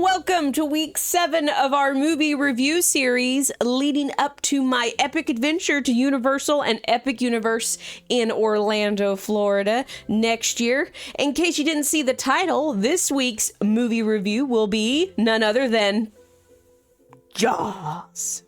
Welcome to week 7 of our movie review series leading up to my epic adventure to Universal and Epic Universe in Orlando, Florida next year. In case you didn't see the title, this week's movie review will be none other than Jaws.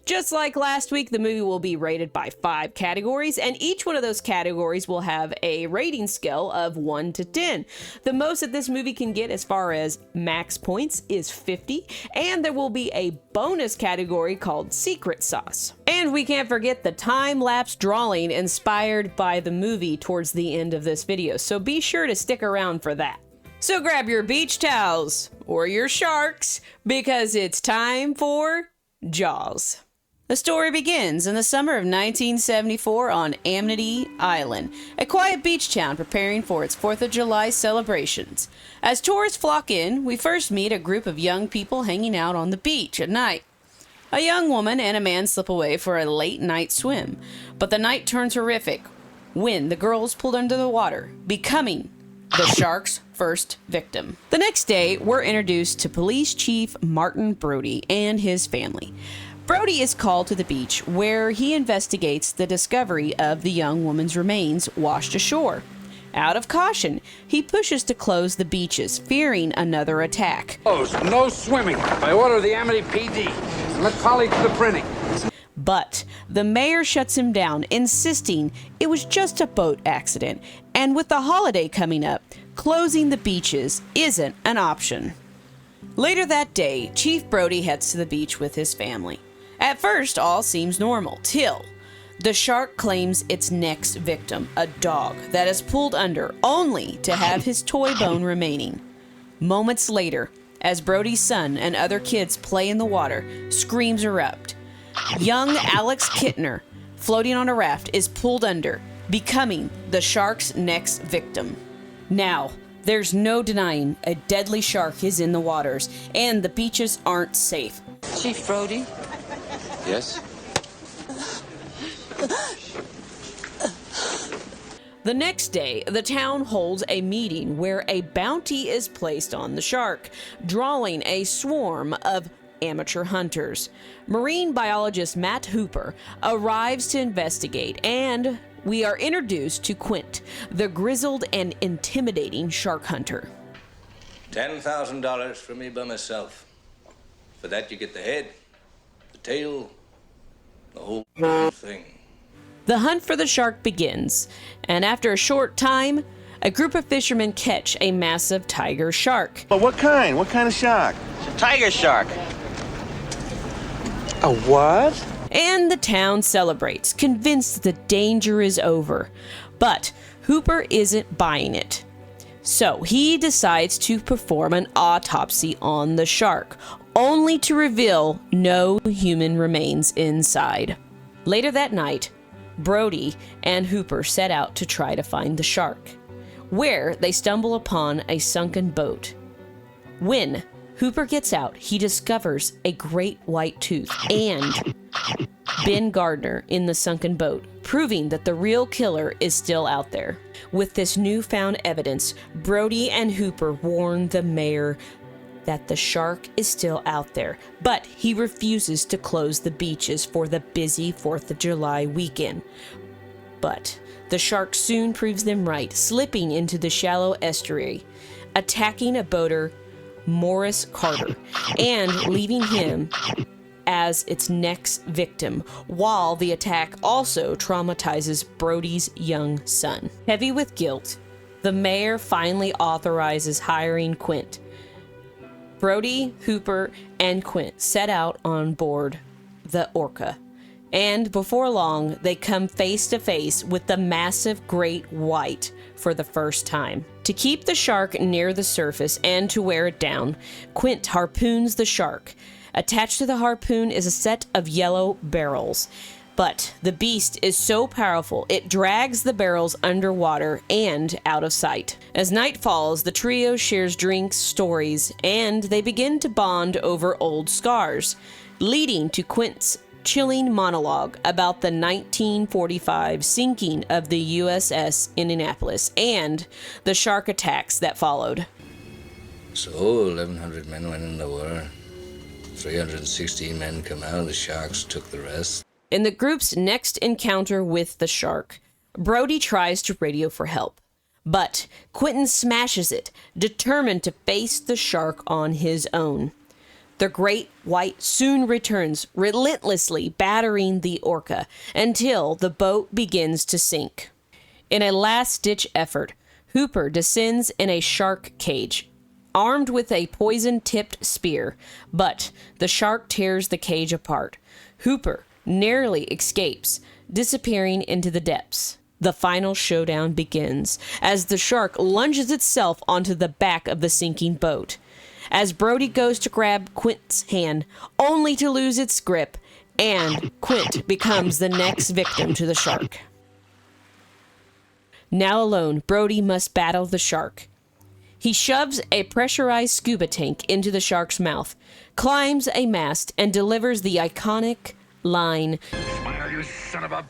Just like last week, the movie will be rated by 5 categories, and each one of those categories will have a rating scale of 1 to 10. The most that this movie can get as far as max points is 50, and there will be a bonus category called Secret Sauce. And we can't forget the time-lapse drawing inspired by the movie towards the end of this video, so be sure to stick around for that. So grab your beach towels or your sharks, because it's time for Jaws. The story begins in the summer of 1974 on Amity Island, a quiet beach town preparing for its 4th of July celebrations. As tourists flock in, we first meet a group of young people hanging out on the beach at night. A young woman and a man slip away for a late-night swim, but the night turns horrific when the girl is pulled under the water, becoming the shark's first victim. The next day, we're introduced to Police Chief Martin Brody and his family. Brody is called to the beach where he investigates the discovery of the young woman's remains washed ashore. Out of caution, he pushes to close the beaches, fearing another attack. No swimming by order of the Amity PD. Let Polly to the printing. But the mayor shuts him down, insisting it was just a boat accident, and with the holiday coming up, closing the beaches isn't an option. Later that day, Chief Brody heads to the beach with his family. At first, all seems normal, till the shark claims its next victim, a dog that is pulled under only to have his toy bone remaining. Moments later, as Brody's son and other kids play in the water, screams erupt. Young Alex Kittner, floating on a raft, is pulled under, becoming the shark's next victim. Now, there's no denying a deadly shark is in the waters, and the beaches aren't safe. Chief Brody? Yes? The next day, the town holds a meeting where a bounty is placed on the shark, drawing a swarm of amateur hunters. Marine biologist Matt Hooper arrives to investigate, and we are introduced to Quint, the grizzled and intimidating shark hunter. $10,000 for me by myself. For that you get the head, the tail, the whole thing. The hunt for the shark begins, and after a short time, a group of fishermen catch a massive tiger shark. But what kind? What kind of shark? It's a tiger shark. A what? And the town celebrates, convinced the danger is over. But Hooper isn't buying it. So he decides to perform an autopsy on the shark, only to reveal no human remains inside. Later that night, Brody and Hooper set out to try to find the shark, where they stumble upon a sunken boat. When Hooper gets out, he discovers a great white tooth and Ben Gardner in the sunken boat, proving that the real killer is still out there. With this newfound evidence, Brody and Hooper warn the mayor that the shark is still out there, but he refuses to close the beaches for the busy 4th of July weekend. But the shark soon proves them right, slipping into the shallow estuary, attacking a boater, Morris Carter, and leaving him as its next victim, while the attack also traumatizes Brody's young son. Heavy with guilt, the mayor finally authorizes hiring Quint. Brody, Hooper, and Quint set out on board the Orca, and before long, they come face to face with the massive great white for the first time. To keep the shark near the surface and to wear it down, Quint harpoons the shark. Attached to the harpoon is a set of yellow barrels. But the beast is so powerful, it drags the barrels underwater and out of sight. As night falls, the trio shares drinks, stories, and they begin to bond over old scars, leading to Quint's chilling monologue about the 1945 sinking of the USS Indianapolis and the shark attacks that followed. So 1,100 men went in the war. 316 men come out. The sharks took the rest. In the group's next encounter with the shark, Brody tries to radio for help. But Quentin smashes it, determined to face the shark on his own. The great white soon returns, relentlessly battering the orca until the boat begins to sink. In a last-ditch effort, Hooper descends in a shark cage, armed with a poison-tipped spear, but the shark tears the cage apart. Hooper narrowly escapes, disappearing into the depths. The final showdown begins as the shark lunges itself onto the back of the sinking boat. As Brody goes to grab Quint's hand, only to lose its grip, and Quint becomes the next victim to the shark. Now alone, Brody must battle the shark. He shoves a pressurized scuba tank into the shark's mouth, climbs a mast, and delivers the iconic line, Smile, you son of a...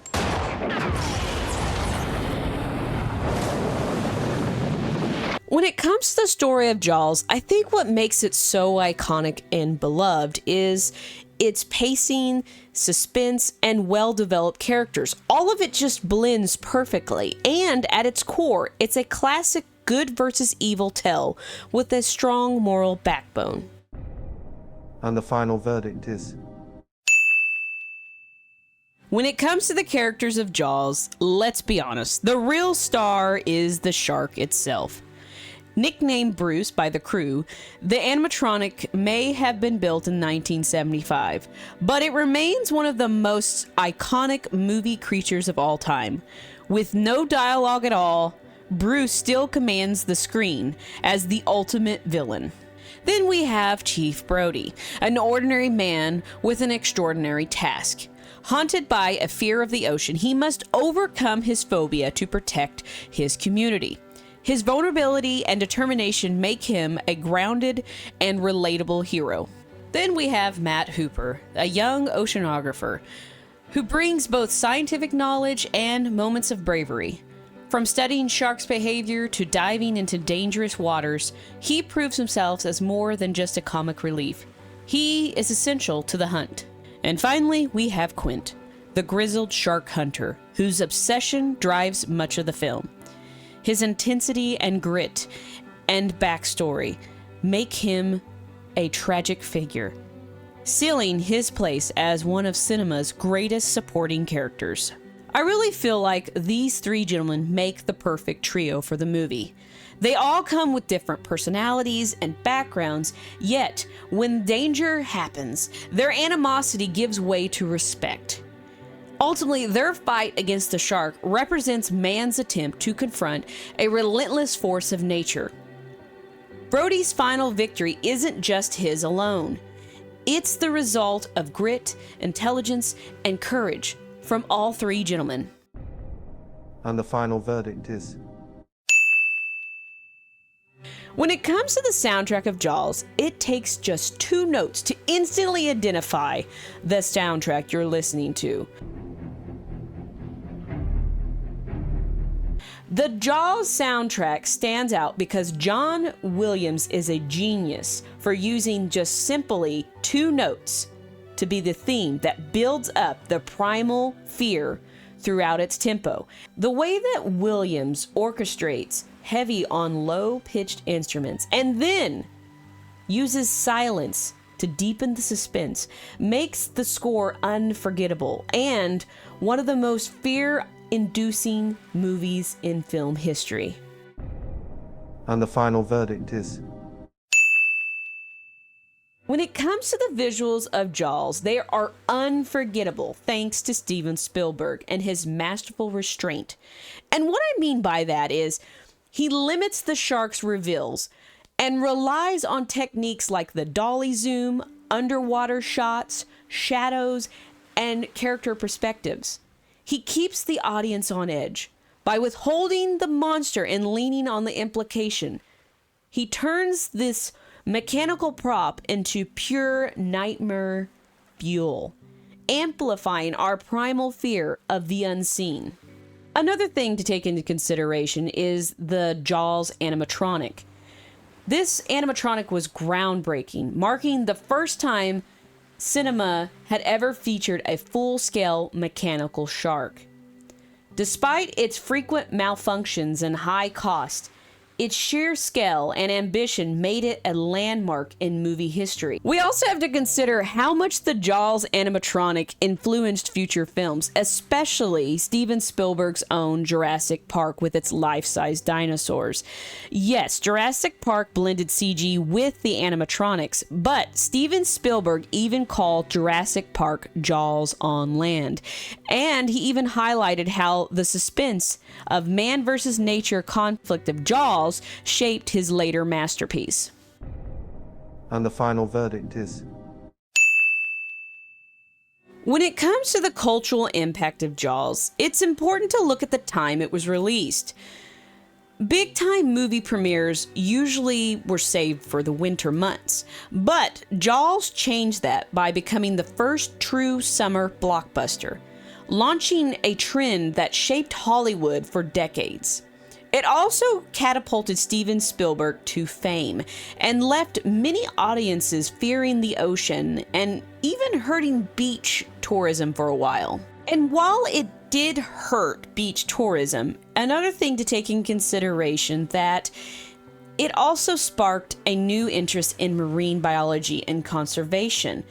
When it comes to the story of Jaws, I think what makes it so iconic and beloved is its pacing, suspense, and well-developed characters. All of it just blends perfectly, and at its core, it's a classic good versus evil tale with a strong moral backbone. And the final verdict is... When it comes to the characters of Jaws, let's be honest, the real star is the shark itself. Nicknamed Bruce by the crew, the animatronic may have been built in 1975, but it remains one of the most iconic movie creatures of all time. With no dialogue at all, Bruce still commands the screen as the ultimate villain. Then we have Chief Brody, an ordinary man with an extraordinary task. Haunted by a fear of the ocean, he must overcome his phobia to protect his community. His vulnerability and determination make him a grounded and relatable hero. Then we have Matt Hooper, a young oceanographer who brings both scientific knowledge and moments of bravery. From studying sharks' behavior to diving into dangerous waters, he proves himself as more than just a comic relief. He is essential to the hunt. And finally, we have Quint, the grizzled shark hunter, whose obsession drives much of the film. His intensity and grit and backstory make him a tragic figure, sealing his place as one of cinema's greatest supporting characters. I really feel like these three gentlemen make the perfect trio for the movie. They all come with different personalities and backgrounds, yet when danger happens, their animosity gives way to respect. Ultimately, their fight against the shark represents man's attempt to confront a relentless force of nature. Brody's final victory isn't just his alone. It's the result of grit, intelligence, and courage from all three gentlemen. And the final verdict is... When it comes to the soundtrack of Jaws, it takes just 2 notes to instantly identify the soundtrack you're listening to. The Jaws soundtrack stands out because John Williams is a genius for using just simply 2 notes to be the theme that builds up the primal fear throughout its tempo. The way that Williams orchestrates heavy on low-pitched instruments and then uses silence to deepen the suspense makes the score unforgettable and one of the most fear-inducing movies in film history. And the final verdict is... When it comes to the visuals of Jaws, they are unforgettable thanks to Steven Spielberg and his masterful restraint. And what I mean by that is he limits the shark's reveals and relies on techniques like the dolly zoom, underwater shots, shadows, and character perspectives. He keeps the audience on edge by withholding the monster and leaning on the implication. He turns this mechanical prop into pure nightmare fuel, amplifying our primal fear of the unseen. Another thing to take into consideration is the Jaws animatronic. This animatronic was groundbreaking, marking the first time cinema had ever featured a full-scale mechanical shark. Despite its frequent malfunctions and high cost, its sheer scale and ambition made it a landmark in movie history. We also have to consider how much the Jaws animatronic influenced future films, especially Steven Spielberg's own Jurassic Park with its life-size dinosaurs. Yes, Jurassic Park blended CG with the animatronics, but Steven Spielberg even called Jurassic Park Jaws on land. And he even highlighted how the suspense of man versus nature conflict of Jaws shaped his later masterpiece. And the final verdict is... When it comes to the cultural impact of Jaws, it's important to look at the time it was released. Big-time movie premieres usually were saved for the winter months, but Jaws changed that by becoming the first true summer blockbuster, launching a trend that shaped Hollywood for decades. It also catapulted Steven Spielberg to fame and left many audiences fearing the ocean and even hurting beach tourism for a while. And while it did hurt beach tourism, another thing to take in consideration that it also sparked a new interest in marine biology and conservation.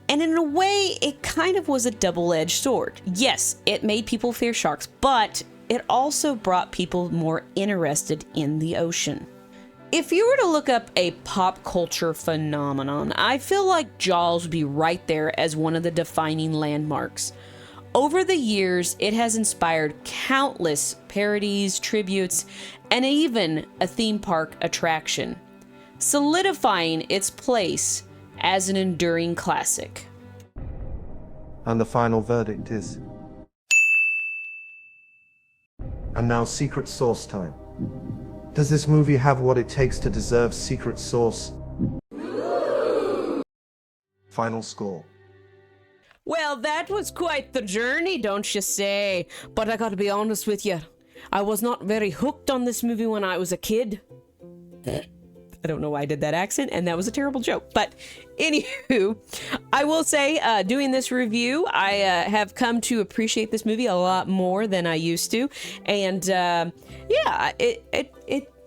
And in a way, it kind of was a double-edged sword. Yes, it made people fear sharks, but it also brought people more interested in the ocean. If you were to look up a pop culture phenomenon, I feel like Jaws would be right there as one of the defining landmarks. Over the years, it has inspired countless parodies, tributes, and even a theme park attraction, solidifying its place as an enduring classic. And the final verdict is... And now secret sauce time. Does this movie have what it takes to deserve secret sauce? Final score. Well, that was quite the journey, don't you say? But I gotta be honest with you, I was not very hooked on this movie when I was a kid. I don't know why I did that accent, and that was a terrible joke. But anywho, I will say, doing this review, I have come to appreciate this movie a lot more than I used to. And yeah,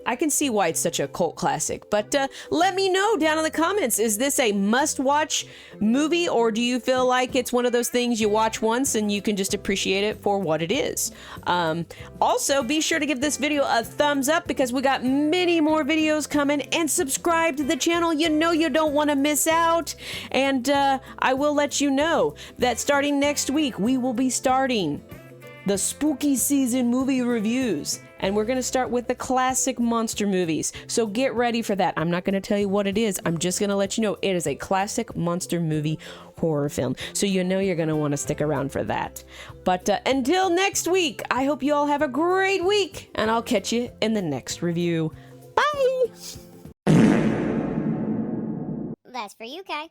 I can see why it's such a cult classic. But let me know down in the comments, is this a must-watch movie, or do you feel like it's one of those things you watch once and you can just appreciate it for what it is? Also, be sure to give this video a thumbs up because we got many more videos coming, and subscribe to the channel. You know you don't want to miss out. And I will let you know that starting next week, we will be starting the spooky season movie reviews. And we're going to start with the classic monster movies. So get ready for that. I'm not going to tell you what it is. I'm just going to let you know it is a classic monster movie horror film. So you know you're going to want to stick around for that. But until next week, I hope you all have a great week. And I'll catch you in the next review. Bye! That's for you, Kai.